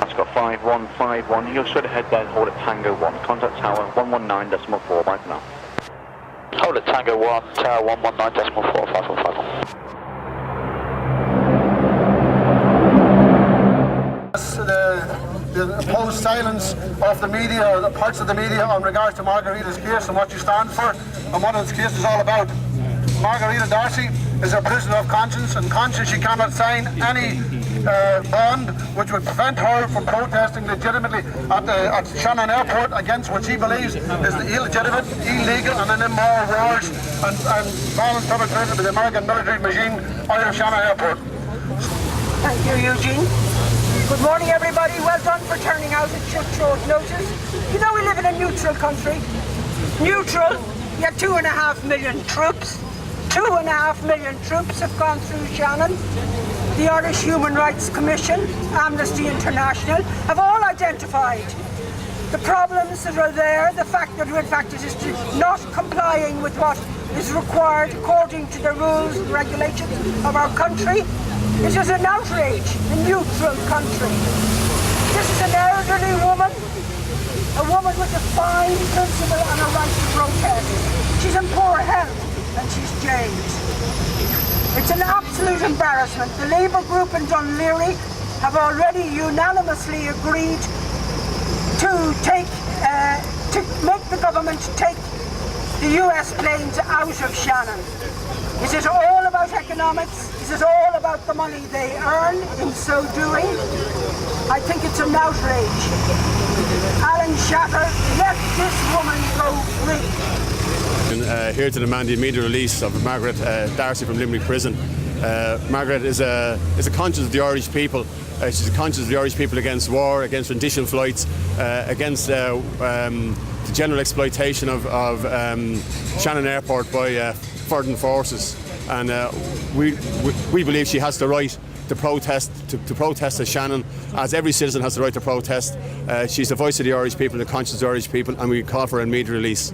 That's got 5151. You're straight ahead there, hold at Tango 1. Contact tower 119.4, bye for now. Hold at Tango 1, tower 119.4, 5151. The opposed silence of the media, or the parts of the media, on regards to Margaretta's case and what she stands for and what this case is all about. Margaretta D'Arcy is a prisoner of conscience, and conscience she cannot sign any bond which would prevent her from protesting legitimately at Shannon Airport against what she believes is the illegitimate, illegal and an immoral wars and violence perpetrated by the American military machine out of Shannon Airport. Thank you, Eugene. Good morning, everybody. Well done for turning out at short notice. You know we live in a neutral country. Neutral, yet 2.5 million troops. 2.5 million troops have gone through Shannon. The Irish Human Rights Commission, Amnesty International, have all identified the problems that are there, the fact that in fact it is not complying with what is required according to the rules and regulations of our country. It is an outrage, a neutral country. This is an elderly woman, a woman with a fine principle and a right to protest. She's in poor health and she's jailed. It's an absolute embarrassment. The Labour group in Dunleary have already unanimously agreed to make the government take the US planes out of Shannon. Is it all about economics? Is it all about the money they earn in so doing? I think it's an outrage. Alan Shatter, let this woman go free. Here to demand the immediate release of Margaretta D'Arcy from Limerick Prison. Margaret is a conscience of the Irish people. She's a conscience of the Irish people against war, against rendition flights, against the general exploitation of Shannon Airport by foreign forces. And we believe she has the right to protest, to protest at Shannon, as every citizen has the right to protest. She's the voice of the Irish people, the conscience of the Irish people, and we call for her immediate release.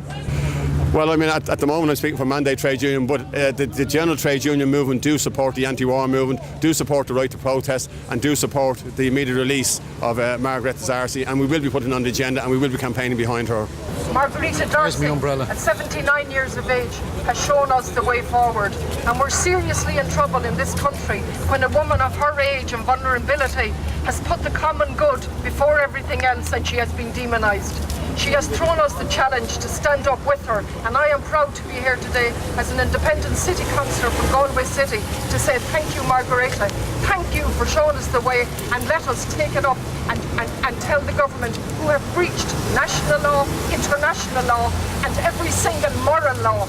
Well, I mean, at the moment I'm speaking for Mandate Trade Union, but the general trade union movement do support the anti-war movement, do support the right to protest, and do support the immediate release of Margaretta D'Arcy, and we will be putting on the agenda and we will be campaigning behind her. Margaretta D'Arcy, at 79 years of age, has shown us the way forward, and we're seriously in trouble in this country when a woman of her age and vulnerability has put the common good before everything else, and she has been demonised. She has thrown us the challenge to stand up with her, and I am proud to be here today as an independent city councillor from Galway City to say thank you, Margaretta. Thank you for showing us the way, and let us take it up and tell the government who have breached national law, international law and every single moral law.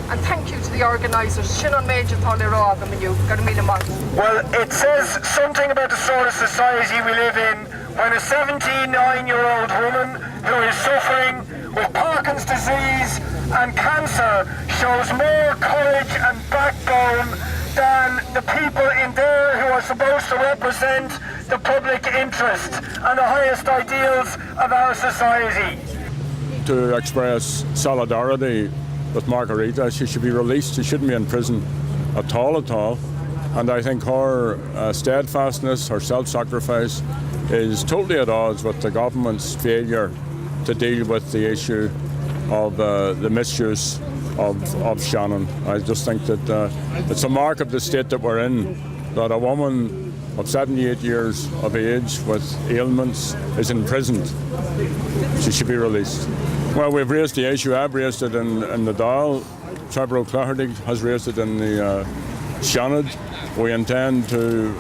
And thank you to the organisers. Shannon Major Tholera them and you. Well, it says something about the sort of society we live in when a 79-year-old woman who is suffering with Parkinson's disease and cancer shows more courage and backbone than the people in there who are supposed to represent the public interest and the highest ideals of our society. To express solidarity with Margaretta, she should be released. She shouldn't be in prison at all. And I think her steadfastness, her self-sacrifice is totally at odds with the government's failure to deal with the issue of the misuse of Shannon. I just think that it's a mark of the state that we're in, that a woman of 78 years of age with ailments is imprisoned. She should be released. Well, we've raised the issue. I've raised it in the Dáil. Trevor O'Claherty has raised it in the Shannon. We intend to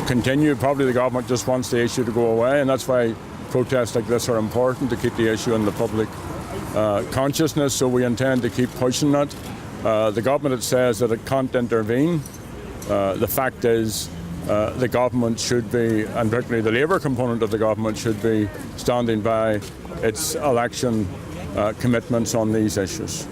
continue. Probably the government just wants the issue to go away, and that's why protests like this are important, to keep the issue in the public consciousness, so we intend to keep pushing that. The government says that it can't intervene. The fact is the government should be, and particularly the Labour component of the government, should be standing by its election commitments on these issues.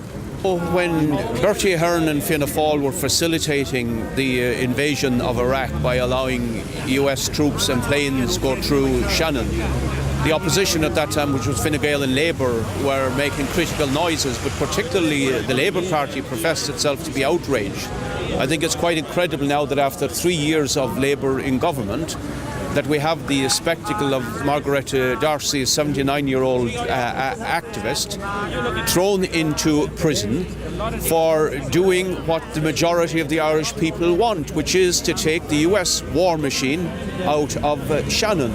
When Bertie Ahern and Fianna Fáil were facilitating the invasion of Iraq by allowing US troops and planes go through Shannon, the opposition at that time, which was Fine Gael and Labour, were making critical noises, but particularly the Labour Party professed itself to be outraged. I think it's quite incredible now that after 3 years of Labour in government, that we have the spectacle of Margaretta D'Arcy, a 79-year-old activist, thrown into prison for doing what the majority of the Irish people want, which is to take the US war machine out of Shannon.